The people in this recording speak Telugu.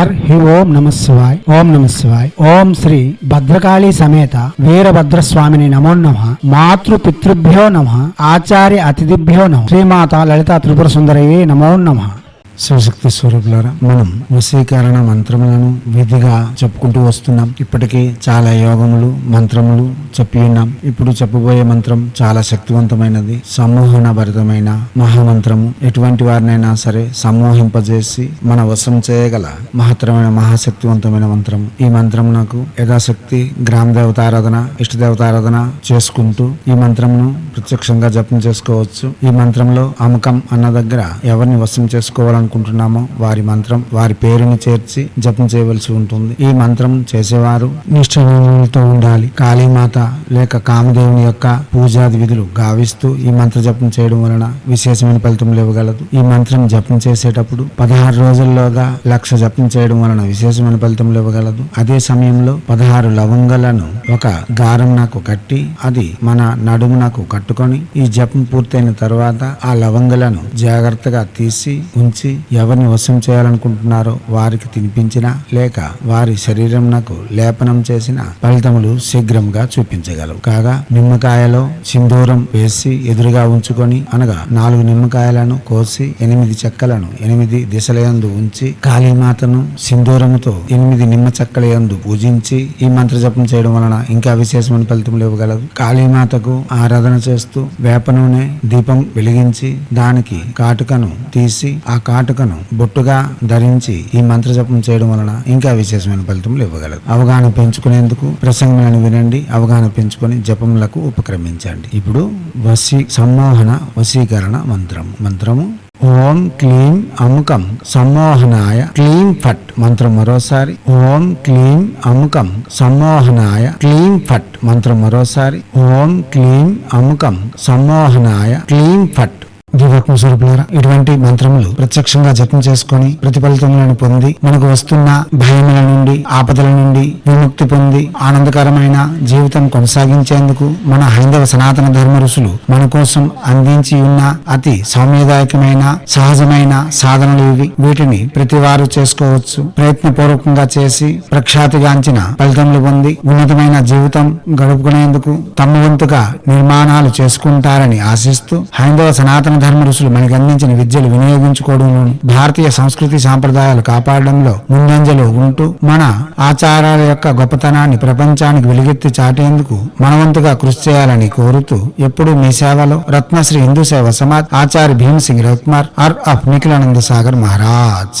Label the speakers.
Speaker 1: హి ఓం నమ శివాయ్. ఓం నమ శివాయ్. ఓం శ్రీ భద్రకాళీ సమేత వీరభద్రస్వామిని నమో నమః. మాతృ పితృభ్యో నమః. ఆచార్య అతిథిభ్యో నమః. శ్రీమాత లలితా త్రిపుర సుందరయే నమో నమః. శివశక్తి స్వరూపులారా, మనం వశీకరణ మంత్రములను విధిగా చెప్పుకుంటూ వస్తున్నాం. ఇప్పటికీ చాలా యోగములు మంత్రములు చెప్పి ఉన్నాం. ఇప్పుడు చెప్పబోయే మంత్రం చాలా శక్తివంతమైనది, సమ్మోహన భరితమైన మహామంత్రము. ఎటువంటి వారినైనా సరే సమ్మోహింపజేసి మన వశం చేయగల మహత్తరమైన మహాశక్తివంతమైన మంత్రము. ఈ మంత్రమునకు యథాశక్తి గ్రామ దేవతారాధన, ఇష్ట దేవతారాధన చేసుకుంటూ ఈ మంత్రమును ప్రత్యక్షంగా జపం చేసుకోవచ్చు. ఈ మంత్రంలో అమకం అన్న దగ్గర ఎవరిని వశం చేసుకోవాలనుకుంటున్నామో వారి మంత్రం, వారి పేరుని చేర్చి జపం చేయవలసి ఉంటుంది. ఈ మంత్రం చేసేవారు నిష్ఠతో ఉండాలి. కాళీమాత లేక కామదేవుని యొక్క పూజాది విధులు గావిస్తూ ఈ మంత్ర జపం చేయడం వలన విశేషమైన ఫలితం ఇవ్వగలదు. ఈ మంత్రం జపం చేసేటప్పుడు 16 రోజుల్లోగా 1,00,000 జపం చేయడం వలన విశేషమైన ఫలితం ఇవ్వగలదు. అదే సమయంలో 16 లవంగాలను ఒక గారం నాకు కట్టి అది మన నడుమునకు కట్టుకొని ఈ జపం పూర్తయిన తర్వాత ఆ లవంగాలను జాగ్రత్తగా తీసి ఉంచి ఎవరిని వశం చేయాలనుకుంటున్నారో వారికి తినిపించినా లేక వారి శరీరంనకు లేపనం చేసిన ఫలితములు శీఘ్రంగా చూపించగలవు. కాగా నిమ్మకాయలో సింధూరం వేసి ఎదురుగా ఉంచుకొని, అనగా 4 నిమ్మకాయలను కోసి 8 చెక్కలను 8 దిశలయందు ఉంచి కాళీమాతను సింధూరముతో 8 నిమ్మ చెక్కల యందు పూజించి ఈ మంత్ర జపం చేయడం వలన ఇంకా విశేషమైన ఫలితములు ఇవ్వగలదు. కాళీమాతకు ఆరాధన చేస్తూ వేప నూనె దీపం వెలిగించి దానికి కాటుకను తీసి ఆ కాటుకను బొట్టుగా ధరించి ఈ మంత్ర జపం చేయడం వలన ఇంకా విశేషమైన ఫలితములు ఇవ్వగలదు. అవగాహన పెంచుకునేందుకు ప్రసంగాలను వినండి. అవగాహన పెంచుకొని జపములకు ఉపక్రమించండి. ఇప్పుడు సమ్మోహన వశీకరణ మంత్రము ఓం క్లీం అముకం సమ్మోహనాయ క్లీం ఫట్. మంత్రం మరోసారి ఓం క్లీం అముకం సమ్మోహనాయ క్లీం ఫట్. మంత్రం మరోసారి ఓం క్లీం అముకం సమ్మోహనాయ క్లీం ఫట్. దివాత్మ స్వరూపులారా, ఇటువంటి మంత్రములు ప్రత్యక్షంగా జపం చేసుకొని ప్రతిఫలితములను పొంది మనకు వస్తున్న భయముల నుండి ఆపదల నుండి విముక్తి పొంది ఆనందకరమైన జీవితం కొనసాగించేందుకు మన హైందవ సనాతన ధర్మ ఋషులు మన కోసం అందించి ఉన్న అతి సౌమ్యదాయకమైన సహజమైన సాధనలు ఇవి. వీటిని ప్రతి వారు చేసుకోవచ్చు. ప్రయత్నపూర్వకంగా చేసి ప్రఖ్యాతిగాంచిన ఫలితములు పొంది ఉన్నతమైన జీవితం గడుపుకునేందుకు తమ వంతుగా నిర్మాణాలు చేసుకుంటారని ఆశిస్తూ హైందవ సనాతన ధర్మ ఋషులు మనకు అందించిన విద్యలు వినియోగించుకోవడంలోను భారతీయ సంస్కృతి సాంప్రదాయాలు కాపాడడంలో ముందంజలో ఉంటూ మన ఆచారాల యొక్క గొప్పతనాన్ని ప్రపంచానికి వెలుగెత్తి చాటేందుకు మనవంతుగా కృషి చేయాలని కోరుతూ ఎప్పుడూ మీ సేవలో రత్నశ్రీ హిందూ సేవ సమాజ్ ఆచార్య భీమ్ సింగ్ రవికుమార్ ఆఫ్ నిఖిలానంద సాగర్ మహారాజ్.